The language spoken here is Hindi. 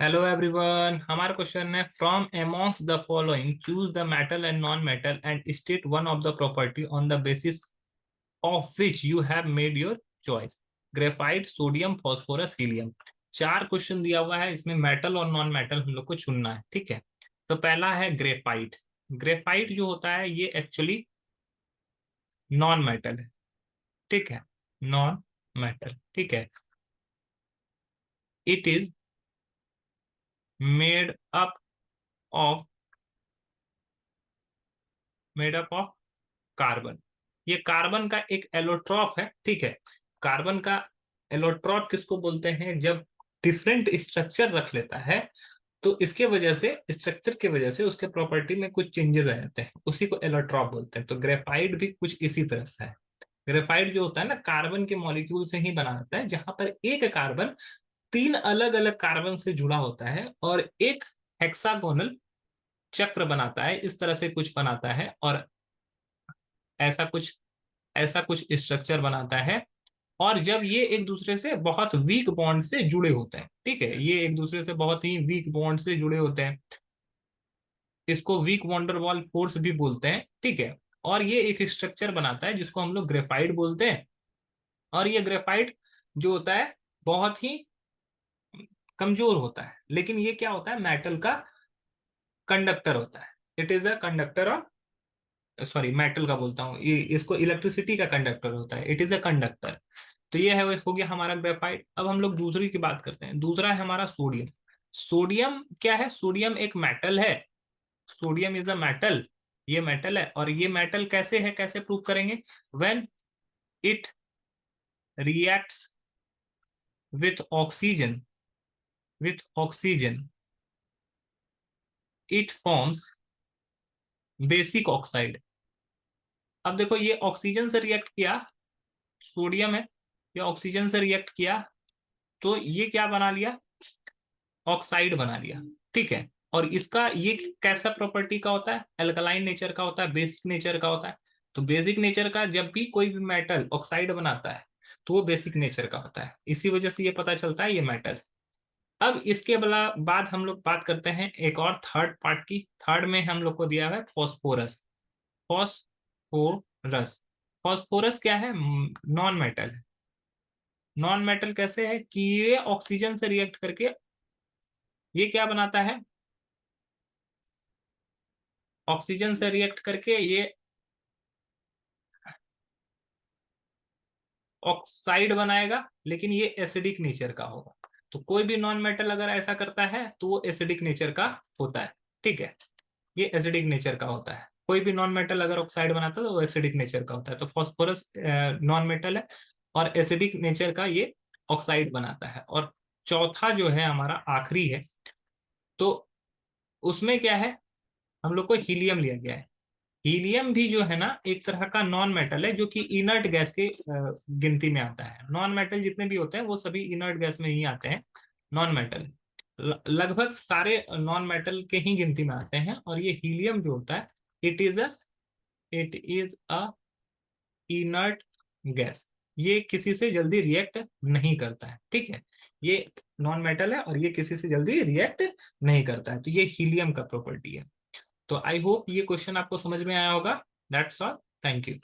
हेलो एवरीवन, हमारा क्वेश्चन है from amongst the following choose the metal and non metal and state one of the property on the basis of which you have made your choice. Graphite, sodium, phosphorus, helium. चार क्वेश्चन दिया हुआ है, इसमें मेटल और नॉन मेटल हम लोग को चुनना है। ठीक है, तो पहला है ग्रेफाइट। ग्रेफाइट जो होता है ये एक्चुअली नॉन मेटल है। ठीक है, नॉन मेटल। ठीक है, it is made up of made up of carbon. ये कार्बन का एक एलोट्रॉप है। ठीक है, कार्बन का एलोट्रॉप किसको बोलते हैं? जब डिफरेंट स्ट्रक्चर रख लेता है तो इसके वजह से, स्ट्रक्चर की वजह से उसके प्रॉपर्टी में कुछ चेंजेस आ जाते हैं, उसी को एलोट्रॉप बोलते हैं। तो ग्रेफाइट भी कुछ इसी तरह से है। ग्रेफाइट जो होता है ना, कार्बन के मॉलिक्यूल से ही बना होता है, जहां पर एक कार्बन तीन अलग अलग कार्बन से जुड़ा होता है और एक हेक्सागोनल चक्र बनाता है, इस तरह से कुछ बनाता है और ऐसा कुछ ऐसा कुछ स्ट्रक्चर बनाता है। और जब ये एक दूसरे से बहुत वीक बॉन्ड से जुड़े होते हैं, ठीक है, ये एक दूसरे से बहुत ही वीक बॉन्ड से जुड़े होते हैं, इसको वीक वॉन्डरवॉल फोर्स भी बोलते हैं। ठीक है, और ये एक स्ट्रक्चर बनाता है जिसको हम लोग ग्रेफाइट बोलते हैं। और ये ग्रेफाइट जो होता है बहुत ही कमजोर होता है, लेकिन ये क्या होता है, मेटल का कंडक्टर होता है। It is a conductor of, sorry metal का बोलता हूँ, ये इसको इलेक्ट्रिसिटी का कंडक्टर होता है। It is a conductor. तो ये है, हो गया हमारा ग्रेफाइट। अब हम लोग दूसरी की बात करते हैं। दूसरा है हमारा सोडियम। सोडियम क्या है? सोडियम एक मेटल है। Sodium is a metal. ये मेटल है, और ये मेटल कैसे है, कैसे प्रूव करेंगे? When it reacts with oxygen, with oxygen, it forms basic oxide. अब देखो, ये ऑक्सीजन से रिएक्ट किया, सोडियम है, ये ऑक्सीजन से रिएक्ट किया, तो ये क्या बना लिया? ऑक्साइड बना लिया। ठीक है, और इसका ये कैसा प्रॉपर्टी का होता है? अल्कलाइन नेचर का होता है, बेसिक नेचर का होता है। तो बेसिक नेचर का जब भी कोई भी मेटल ऑक्साइड बनाता है तो वो बेसिक नेचर का होता है, इसी वजह से ये पता चलता है ये मेटल। अब इसके बाद हम लोग बात करते हैं एक और थर्ड पार्ट की। थर्ड में हम लोग को दिया है फॉस्फोरस। फॉस्फोरस, फॉस्फोरस क्या है? नॉन मेटल है। नॉन मेटल कैसे है कि ये ऑक्सीजन से रिएक्ट करके ये क्या बनाता है? ऑक्सीजन से रिएक्ट करके ये ऑक्साइड बनाएगा, लेकिन ये एसिडिक नेचर का होगा। तो कोई भी नॉन मेटल अगर ऐसा करता है तो वो एसिडिक नेचर का होता है। ठीक है, ये एसिडिक नेचर का होता है। कोई भी नॉन मेटल अगर ऑक्साइड बनाता है तो वो एसिडिक नेचर का होता है। तो फॉस्फोरस नॉन मेटल है और एसिडिक नेचर का ये ऑक्साइड बनाता है। और चौथा जो है हमारा आखिरी है, तो उसमें क्या है, हम लोग को हीलियम लिया गया है। हीलियम भी जो है ना, एक तरह का नॉन मेटल है, जो कि इनर्ट गैस के गिनती में आता है। नॉन मेटल जितने भी होते हैं वो सभी इनर्ट गैस में ही आते हैं। नॉन मेटल लगभग सारे नॉन मेटल के ही गिनती में आते हैं। और ये हीलियम जो होता है, it is a inert gas. ये किसी से जल्दी रिएक्ट नहीं करता है। ठीक है, ये नॉन मेटल है और ये किसी से जल्दी रिएक्ट नहीं करता है। तो ये हीलियम का प्रॉपर्टी है। तो आई होप ये क्वेश्चन आपको समझ में आया होगा। That's all, thank you.